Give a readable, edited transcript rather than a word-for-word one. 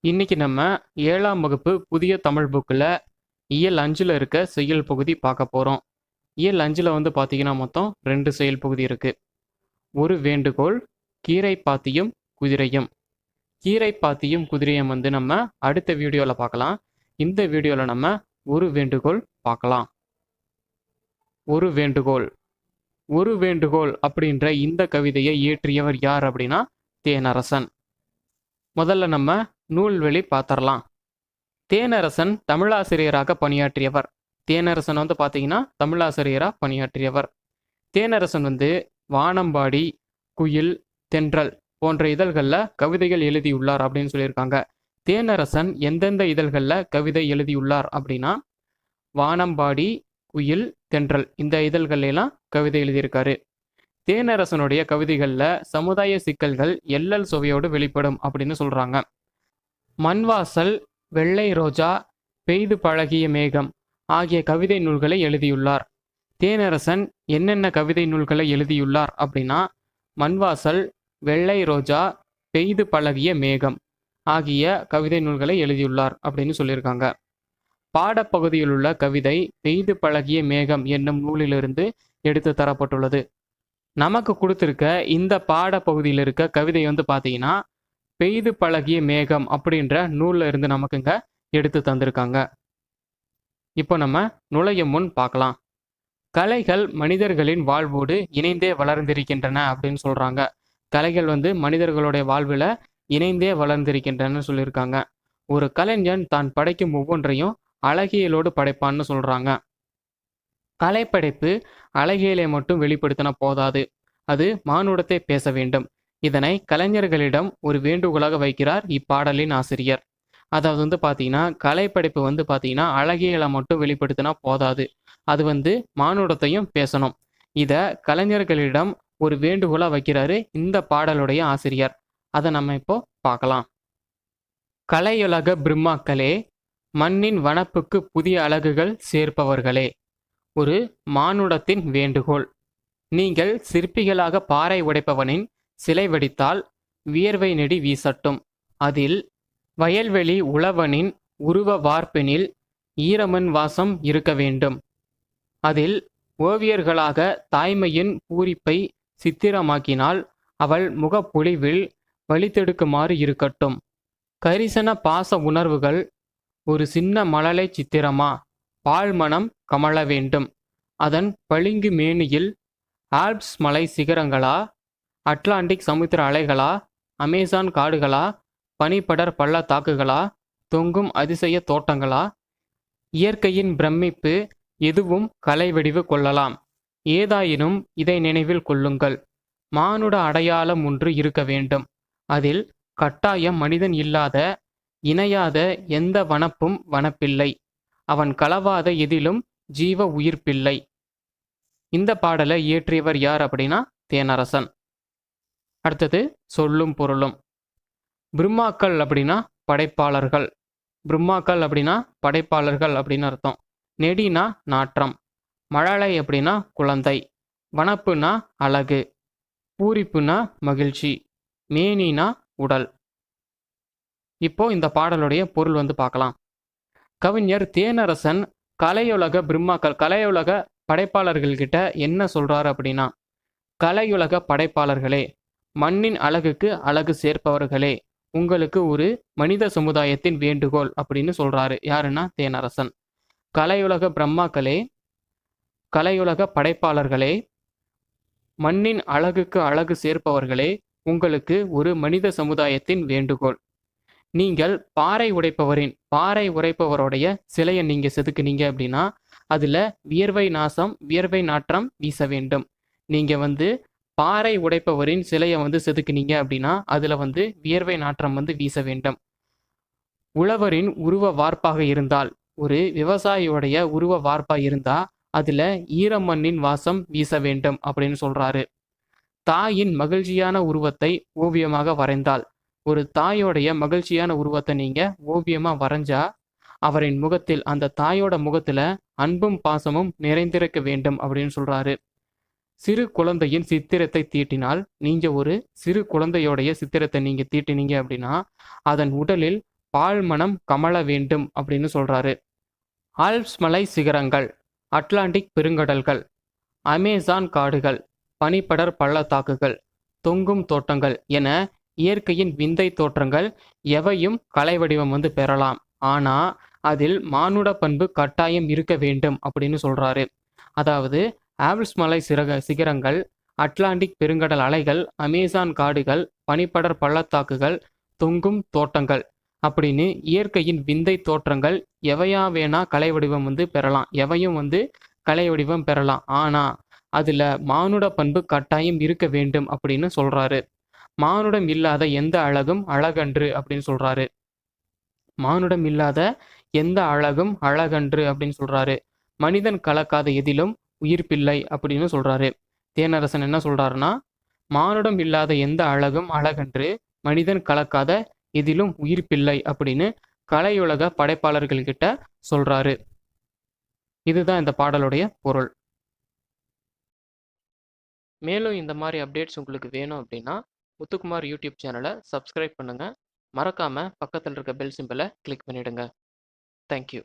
இன்னைக்கு நம்ம 7ஆம் வகுப்பு புதிய தமிழ் புக்கில் இயல் 5ல் இருக்க செயல் பகுதி பார்க்க போகிறோம். இயல் 5ல் வந்து பார்த்தீங்கன்னா மொத்தம் 2 செயல் பகுதி இருக்கு. ஒரு வேண்டுகோள், கீரை பாத்தியும் குதிரையும். கீரை பாத்தியும் குதிரையும் வந்து நம்ம அடுத்த வீடியோவில் பார்க்கலாம். இந்த வீடியோவில் நம்ம ஒரு வேண்டுகோள் பார்க்கலாம். ஒரு வேண்டுகோள். ஒரு வேண்டுகோள் அப்படின்ற இந்த கவிதையை இயற்றியவர் யார் அப்படின்னா தேனரசன். முதல்ல நம்ம நூல்வெளி பார்த்தரலாம். தேனரசன் தமிழாசிரியராக பணியாற்றியவர். தேனரசன் வந்து பார்த்தீங்கன்னா தமிழாசிரியராக பணியாற்றியவர். தேனரசன் வந்து வானம்பாடி, குயில், தென்றல் போன்ற இதழ்களில் கவிதைகள் எழுதியுள்ளார் அப்படின்னு சொல்லியிருக்காங்க. தேனரசன் எந்தெந்த இதழ்களில் கவிதை எழுதியுள்ளார் அப்படின்னா வானம்பாடி, குயில், தென்றல் இந்த இதழ்களெல்லாம் கவிதை எழுதியிருக்காரு. தேனரசனுடைய கவிதைகளில் சமுதாய சிக்கல்கள் எள்ளல் சுவையோடு வெளிப்படும் அப்படின்னு சொல்கிறாங்க. மண்வாசல், வெள்ளை ரோஜா, பெய்து பழகிய மேகம் ஆகிய கவிதை நூல்களை எழுதியுள்ளார். தேனரசன் என்னென்ன கவிதை நூல்களை எழுதியுள்ளார் அப்படின்னா மண்வாசல், வெள்ளை ரோஜா, பெய்து பழகிய மேகம் ஆகிய கவிதை நூல்களை எழுதியுள்ளார் அப்படின்னு சொல்லியிருக்காங்க. பாடப்பகுதியில் உள்ள கவிதை பெய்து பழகிய மேகம் என்னும் நூலிலிருந்து எடுத்து தரப்பட்டுள்ளது. நமக்கு கொடுத்துருக்க இந்த பாடப்பகுதியில் இருக்க கவிதை வந்து பார்த்தீங்கன்னா பெய்து பழகிய மேகம் அப்படின்ற நூலில் இருந்து நமக்குங்க எடுத்து தந்திருக்காங்க. இப்போ நம்ம நுழையும் முன் பார்க்கலாம். கலைகள் மனிதர்களின் வாழ்வோடு இணைந்தே வளர்ந்திருக்கின்றன அப்படின்னு சொல்கிறாங்க. கலைகள் வந்து மனிதர்களுடைய வாழ்வில் இணைந்தே வளர்ந்திருக்கின்றன சொல்லியிருக்காங்க. ஒரு கலைஞன் தான் படைக்கும் ஒவ்வொன்றையும் அழகியலோடு படைப்பான்னு சொல்கிறாங்க. கலைப்படைப்பு அழகியலை மட்டும் வெளிப்படுத்தின போதாது, அது மானுடத்தை பேச வேண்டும். இதனை கலைஞர்களிடம் ஒரு வேண்டுகோளாக வைக்கிறார் இப்பாடலின் ஆசிரியர். அதாவது வந்து பார்த்தீங்கன்னா கலைப்படைப்பு வந்து பார்த்தீங்கன்னா அழகியலை மட்டும் வெளிப்படுத்தினா போதாது, அது வந்து மானுடத்தையும் பேசணும். இதை கலைஞர்களிடம் ஒரு வேண்டுகோளாக வைக்கிறாரு இந்த பாடலுடைய ஆசிரியர். அதை நம்ம இப்போ பார்க்கலாம். கலையுலக பிரம்மாக்களே, மண்ணின் வனப்புக்கு புதிய அழகுகள் சேர்ப்பவர்களே, ஒரு மானுடத்தின் வேண்டுகோள். நீங்கள் சிற்பிகளாக பாறை உடைப்பவனின் சிலை வடித்தால் வியர்வை நெடி வீசட்டும். அதில் வயல்வெளி உழவனின் உருவ வார்ப்பினில் ஈரமண் வாசம் இருக்க வேண்டும். அதில் ஓவியர்களாக தாய்மையின் பூரிப்பை சித்திரமாக்கினால் அவள் முகப்பொழிவில் வழித்தெடுக்குமாறு இருக்கட்டும். கரிசன பாச உணர்வுகள் ஒரு சின்ன மழலை சித்திரமா பால்மணம் கமழ வேண்டும். அதன் பளிங்கு மேனியில் ஆல்ப்ஸ் மலை சிகரங்களா, அட்லாண்டிக் சமுத்திர அலைகளா, அமேசான் காடுகளா, பனிப்படர் பள்ளத்தாக்குகளா, தொங்கும் அதிசய தோட்டங்களா, இயற்கையின் பிரமிப்பு எதுவும் கலை வடிவு கொள்ளலாம். ஏதாயினும் இதை நினைவில் கொள்ளுங்கள், மானுட அடையாளம் ஒன்று இருக்க வேண்டும். அதில் கட்டாயம் மனிதன் இல்லாத இணையாத எந்த வனப்பும் வனப்பில்லை, அவன் களவாத எதிலும் ஜீவ உயிர்ப்பில்லை. இந்த பாடலை இயற்றியவர் யார் அப்படின்னா தேனரசன். அடுத்தது சொல்லும் பொருளும். பிரம்மாக்கள் அப்படின்னா படைப்பாளர்கள். பிரம்மாக்கள் அப்படின்னா படைப்பாளர்கள் அப்படின்னு அர்த்தம். நெடினா நாற்றம், மழலை அப்படின்னா குழந்தை, வனப்புனா அழகு, பூரிப்புனா மகிழ்ச்சி, மேனினா உடல். இப்போ இந்த பாடலுடைய பொருள் வந்து பார்க்கலாம். கவிஞர் தேனரசன் கலையுலக பிரம்மாக்கள், கலையுலக படைப்பாளர்கள்கிட்ட என்ன சொல்றாரு அப்படின்னா, கலையுலக படைப்பாளர்களே, மண்ணின் அழகுக்கு அழகு சேர்ப்பவர்களே, உங்களுக்கு ஒரு மனித சமுதாயத்தின் வேண்டுகோள் அப்படின்னு சொல்றாரு. யாருன்னா தேனரசன். கலையுலக பிரம்மாக்களே, கலையுலக படைப்பாளர்களே, மண்ணின் அழகுக்கு அழகு சேர்ப்பவர்களே, உங்களுக்கு ஒரு மனித சமுதாயத்தின் வேண்டுகோள். நீங்கள் பாறை உடைப்பவருடைய சிலையை நீங்க செதுக்குனீங்க அப்படின்னா அதுல வியர்வை நாற்றம் வீச வேண்டும். நீங்க வந்து பாறை உடைப்பவரின் சிலையை வந்து செதுக்குனீங்க அப்படின்னா அதுல வந்து வியர்வை நாற்றம் வந்து வீச வேண்டும். உழவரின் உருவ வார்ப்பாக இருந்தால், ஒரு விவசாயியுடைய உருவ வார்ப்பா இருந்தா அதுல ஈரமண்ணின் வாசம் வீச வேண்டும் அப்படின்னு சொல்றாரு. தாயின் மகிழ்ச்சியான உருவத்தை ஓவியமாக வரைந்தால், ஒரு தாயோடைய மகிழ்ச்சியான உருவத்தை நீங்க ஓவியமா வரைஞ்சா அவரின் முகத்தில், அந்த தாயோட முகத்துல அன்பும் பாசமும் நிறைந்திருக்க வேண்டும் அப்படின்னு சொல்றாரு. சிறு குழந்தையின் சித்திரத்தை தீட்டினால், நீங்க ஒரு சிறு குழந்தையோடைய சித்திரத்தை நீங்க தீட்டினீங்க அப்படின்னா அதன் உடலில் பால் மனம் கமழ வேண்டும் அப்படின்னு சொல்றாரு. ஆல்ப்ஸ் மலை சிகரங்கள், அட்லாண்டிக் பெருங்கடல்கள், அமேசான் காடுகள், பனிப்படர் பள்ளத்தாக்குகள், தொங்கும் தோட்டங்கள் என இயற்கையின் விந்தை தோற்றங்கள் எவையும் கலை வடிவம் வந்து பெறலாம். ஆனா அதில் மானுட பண்பு கட்டாயம் இருக்க வேண்டும் அப்படின்னு சொல்றாரு. அதாவது ஆல்ப்ஸ் மலை சிகரங்கள், அட்லாண்டிக் பெருங்கடல் அலைகள், அமேசான் காடுகள், பனிப்படர் பள்ளத்தாக்குகள், தொங்கும் தோட்டங்கள் அப்படின்னு இயற்கையின் விந்தை தோற்றங்கள் எவையா வேணா கலை வடிவம் வந்து பெறலாம். எவையும் வந்து கலை வடிவம் பெறலாம். ஆனா அதுல மானுட பண்பு கட்டாயம் இருக்க வேண்டும் அப்படின்னு சொல்றாரு. மானுடம் இல்லாத எந்த அழகும் அழகன்று அப்படின்னு சொல்றாரு. மானுடம் இல்லாத எந்த அழகும் அழகன்று அப்படின்னு சொல்றாரு. மனிதன் கலக்காத எதிலும் உயிர்ப்பில்லை அப்படின்னு சொல்றாரு. தேனரசன் என்ன சொல்றாருன்னா, மானுடம் இல்லாத எந்த அழகும் அழகன்று, மனிதன் கலக்காத எதிலும் உயிர்ப்பில்லை அப்படின்னு கலையுலக படைப்பாளர்கள் கிட்ட சொல்றாரு. இதுதான் இந்த பாடலுடைய பொருள். மேலும் இந்த மாதிரி அப்டேட்ஸ் உங்களுக்கு வேணும் அப்படின்னா முத்துக்குமார் யூடியூப் சேனலை சப்ஸ்கிரைப் பண்ணுங்க. மறக்காம பக்கத்தில் இருக்க பெல் சிம்பலை கிளிக் பண்ணிடுங்க. தேங்க்யூ.